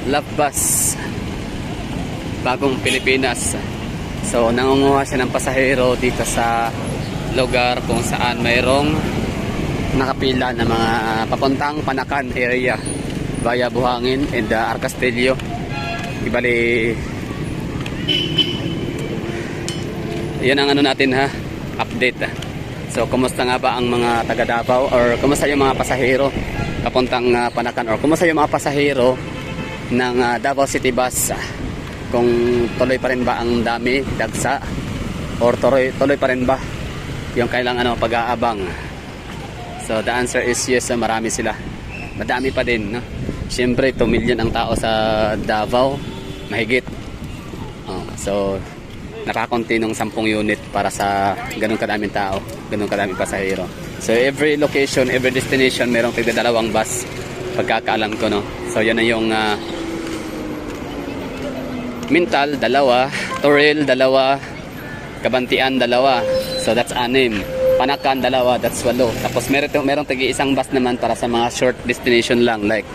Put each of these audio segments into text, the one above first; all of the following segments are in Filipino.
Love Bus, bagong Pilipinas. So nangunguha siya ng pasahero dito sa lugar kung saan mayroong nakapila na mga papuntang Panakan area via Buhangin and Arcastillo. Ibali yan ang ano natin ha, update. So kumusta nga ba ang mga taga Davao, or kumusta yung mga pasahero papuntang Panakan, or kumusta yung mga pasahero ng Davao City Bus, kung tuloy pa rin ba ang dami, dagsa, or tuloy pa rin ba yung kailang pag-aabang. So the answer is yes, marami sila, madami pa din, no? Siyempre 2 million ang tao sa Davao, mahigit. So nakakunti ng 10 unit para sa ganun kadaming tao, ganun kadaming pasahero. So every location, every destination merong tigda 2 bus, pagkakaalam ko, no? So yan na yung Mintal 2, Toril 2, Kabantian 2. So that's 6. Panakan 2, that's 8. Tapos merong tigi-1 bus naman para sa mga short destination lang, like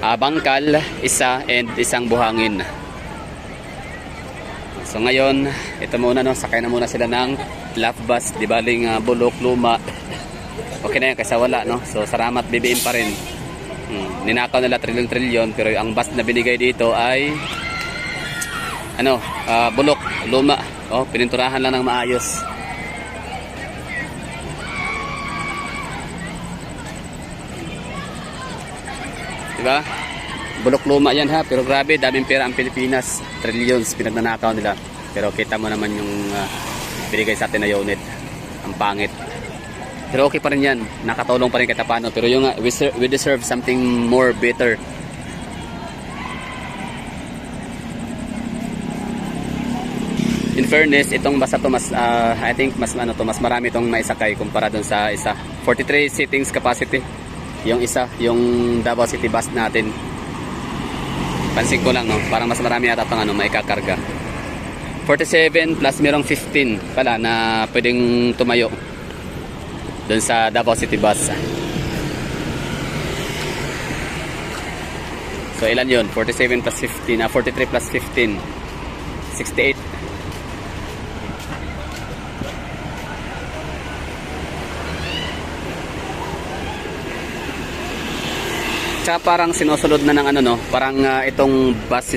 Bangkal 1 and 1 Buhangin. So ngayon, ito muna, no, sakay na muna sila ng Love Bus, di baling Bulok, Luma. Okay na yan kaysa wala, no? So salamat BBM pa rin. Ninakaw nila trilyon, pero ang bus na binigay dito ay Bulok, Luma. Pininturahan lang ng maayos. Diba? Bulok, Luma yan ha, pero grabe, daming pera ang Pilipinas. Trillions pinagnanakaw nila. Pero kita mo naman yung binigay sa atin na unit. Ang pangit. Pero okay pa rin yan, nakatulong pa rin kahit paano. Pero yung we deserve something more better. In fairness, itong bus to mas I think mas marami itong maisakay kumpara dun sa isa. 43 seatings capacity. Yung isa, yung Davao City Bus natin. Pansin ko lang, no, parang mas marami yata itong maikakarga. 47 plus merong 15 pala na pwedeng tumayo dun sa Davao City Bus. So ilan yun? 47 plus 15, 43 plus 15, 68. Tsaka parang sinusunod na ng parang itong bus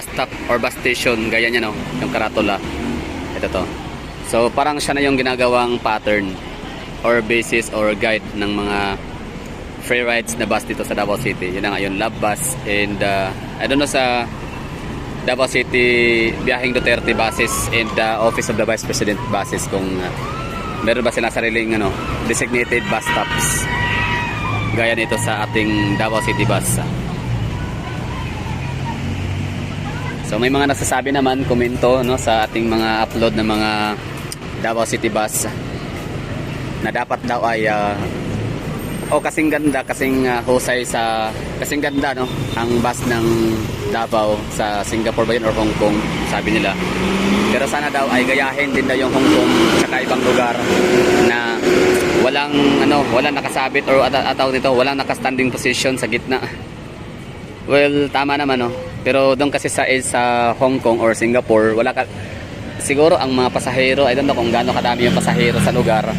stop or bus station, gaya niya, no, yung karatula. Ito to. So parang siya na yung ginagawang pattern or basis or guide ng mga free rides na bus dito sa Davao City. Yun na nga yun, Love Bus. And I don't know sa Davao City Biyaheng Duterte buses and Office of the Vice President buses kung meron ba silang sariling designated bus stops gaya nito sa ating Davao City Bus. So may mga nagsasabi naman, komento, no, sa ating mga upload ng mga Davao City Bus na dapat daw ay kasing ganda, kasing husay kasing ganda, no, ang bus ng Davao sa Singapore ba yun or Hong Kong, sabi nila. Pero sana daw ay gayahin din daw yung Hong Kong sa ibang lugar na walang nakasabit or ataw dito, walang nakastanding position sa gitna. Well, tama naman, no. Pero doon kasi sa Hong Kong or Singapore, siguro ang mga pasahero, I don't know kung gaano kadami yung pasahero sa lugar.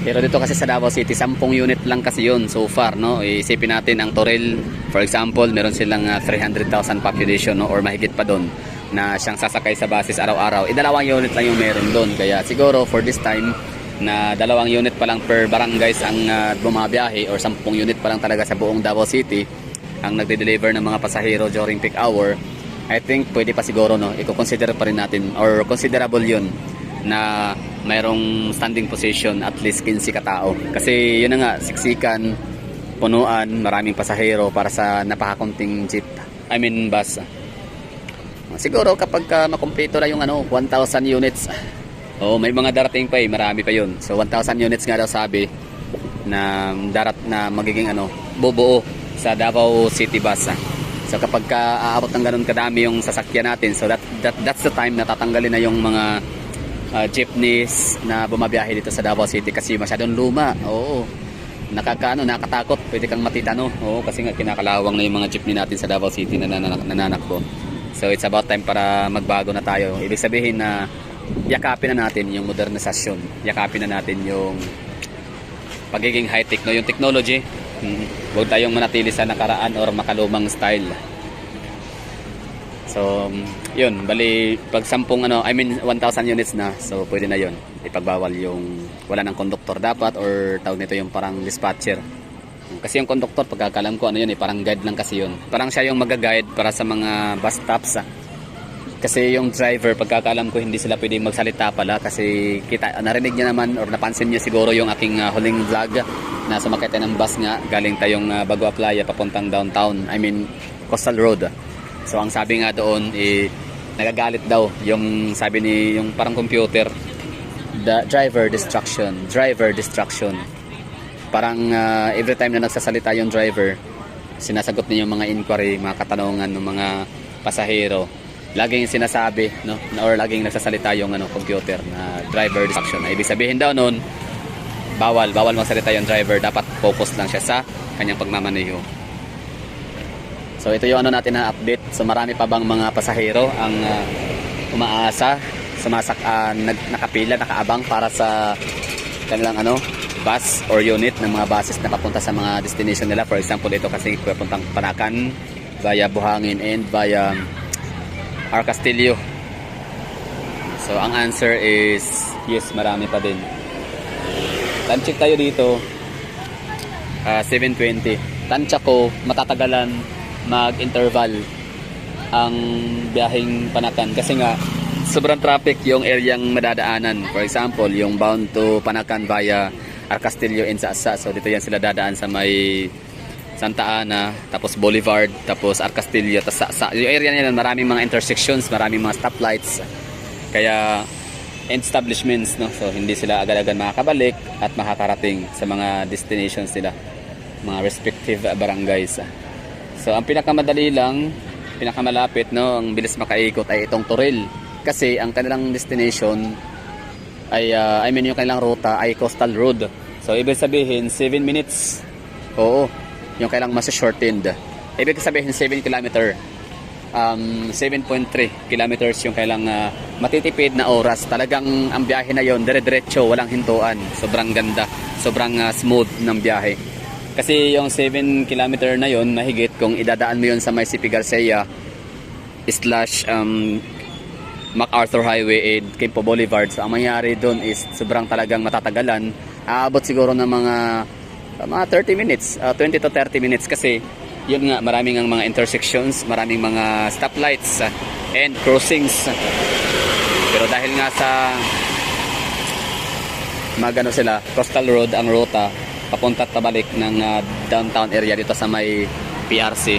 Pero dito kasi sa Davao City, 10 unit lang kasi yun so far, no. Isipin natin ang Toril, for example, meron silang 300,000 population, no, or mahigit pa doon na siyang sasakay sa buses araw-araw. 2 unit lang yung meron doon. Kaya siguro for this time na 2 unit pa lang per barangays ang bumabiyahe, or 10 unit pa lang talaga sa buong Davao City ang nagde-deliver ng mga pasahero during peak hour, I think pwede pa siguro, no, i-consider pa rin natin, or considerable yun na mayroong standing position at least 15 katao. Kasi yun na nga, siksikan, punuan, maraming pasahero para sa napakakunting bus. Siguro kapag makumpleto na yung 1,000 units, may mga darating pa marami pa yun. So 1,000 units nga daw sabi na magiging bubuo sa Davao City Bus. So kapag aabot ng ganun kadami yung sasakyan natin, so that's the time na tatanggalin na yung mga jeepneys na bumabiyahe dito sa Davao City kasi masyadong luma. Oo. Nakatakot, pwede kang matitano. Oo, kasi nga kinakalawang na yung mga jeepney natin sa Davao City na nananakbo. So it's about time para magbago na tayo. Ibig sabihin na yakapin na natin yung modernisasyon, yakapin na natin yung pagiging high-tech, no? Yung technology. Huwag tayong manatili sa nakaraan or makalumang style. So, yun, bali pag 1,000 units na, so pwede na yun. Ipagbawal yung wala ng conductor dapat, or tawag nito yung parang dispatcher. Kasi yung conductor, pagkakalam ko, ano yun, parang guide lang kasi yun. Parang siya yung mag-guide para sa mga bus stops. Kasi yung driver, pagkakalam ko, hindi sila pwedeng magsalita pala kasi narinig niya naman or napansin niya siguro yung aking huling vlog na sumakay tayo ng bus nga, galing tayong Bagua Playa papuntang downtown, Coastal Road. So ang sabi nga doon, nagagalit daw yung sabi ni yung parang computer, the driver distraction. Parang every time na nagsasalita yung driver, sinasagot niya yung mga inquiry, mga katanungan ng mga pasahero. Laging sinasabi, no, or laging nagsasalita yung computer na driver distraction. Ibig sabihin daw noon, bawal magsalita yung driver, dapat focus lang siya sa kanyang pagmamaneho. So ito yung natin na update. So marami pa bang mga pasahero ang umaasa, nakapila, nakaabang para sa kanilang bus or unit ng mga buses na papunta sa mga destination nila. For example, ito kasi papuntang Panakan via Buhangin and via Arcastillo. So ang answer is yes, marami pa din. Time check tayo dito, 7:20. Tansya ko matatagalan mag-interval ang biyaheng Panakan kasi nga sobrang traffic yung areang madadaanan. For example, yung bound to Panakan via Arcastillo and Sasa. So dito yan sila dadaan sa may Santa Ana, tapos Boulevard, tapos Arcastillo, tapos Sasa. Yung area nila maraming mga intersections, maraming mga stoplights. Kaya establishments, no? So hindi sila agad-agad makakabalik at makakarating sa mga destinations nila, mga respective barangays. So ang pinakamadali lang, pinakamalapit, no, ang bilis makaikot ay itong Toril. Kasi ang kanilang destination ay yung kanilang ruta ay Coastal Road. So ibig sabihin 7 minutes. Oo, yung kailang mas shortened. Ibig sabihin 7 kilometer. 7.3 kilometers yung kailang matitipid na oras. Talagang ang biyahe na yon dire-diretso, walang hintuan. Sobrang ganda, sobrang smooth ng biyahe. Kasi yung 7 kilometer na yon mahigit kung idadaan mo yon sa may CP Garcia / MacArthur Highway and Quimpo Boulevard. So ang mangyari doon is sobrang talagang matatagalan. Aabot siguro ng mga 30 minutes, 20 to 30 minutes kasi yun nga, maraming ang mga intersections, maraming mga stoplights and crossings. Pero dahil nga sa sila, Coastal Road ang ruta papunta at pabalik ng downtown area dito sa may PRC.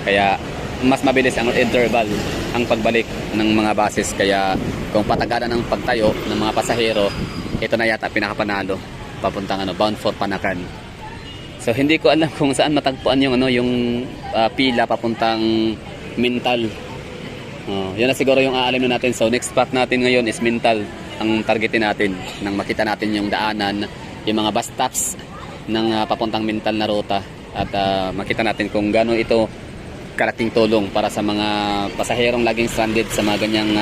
Kaya mas mabilis ang interval, ang pagbalik ng mga buses. Kaya kung patagalan ng pagtayo ng mga pasahero, ito na yata pinakapanalo papuntang bound for Panakan. So hindi ko alam kung saan matagpuan yung pila papuntang Mintal. Yun na siguro yung aalamin natin. So next spot natin ngayon is Mintal ang targetin natin, nang makita natin yung daanan, yung mga bus stops ng papuntang Mintal na ruta, at makita natin kung gaano ito kalaking tulong para sa mga pasaherong laging stranded sa mga ganyang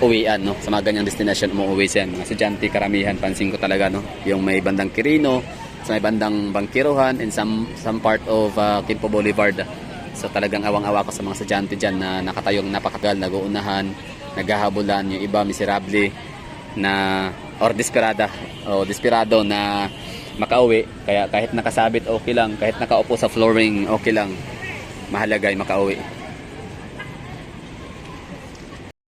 uwian, no? Sa mga ganyang destination umuwi siya. Mga estudyante karamihan, pansin ko talaga, no? Yung may bandang Quirino, sa may bandang Bangkiruhan, and some part of Quimpo Boulevard. So talagang awang-awa ko sa mga estudyante dyan na nakatayong napakagal, nag-uunahan, naghahabulan, yung iba miserable na or desperado na makauwi. Kaya kahit nakasabit okay lang, kahit nakaupo sa flooring okay lang, mahalaga ay makauwi.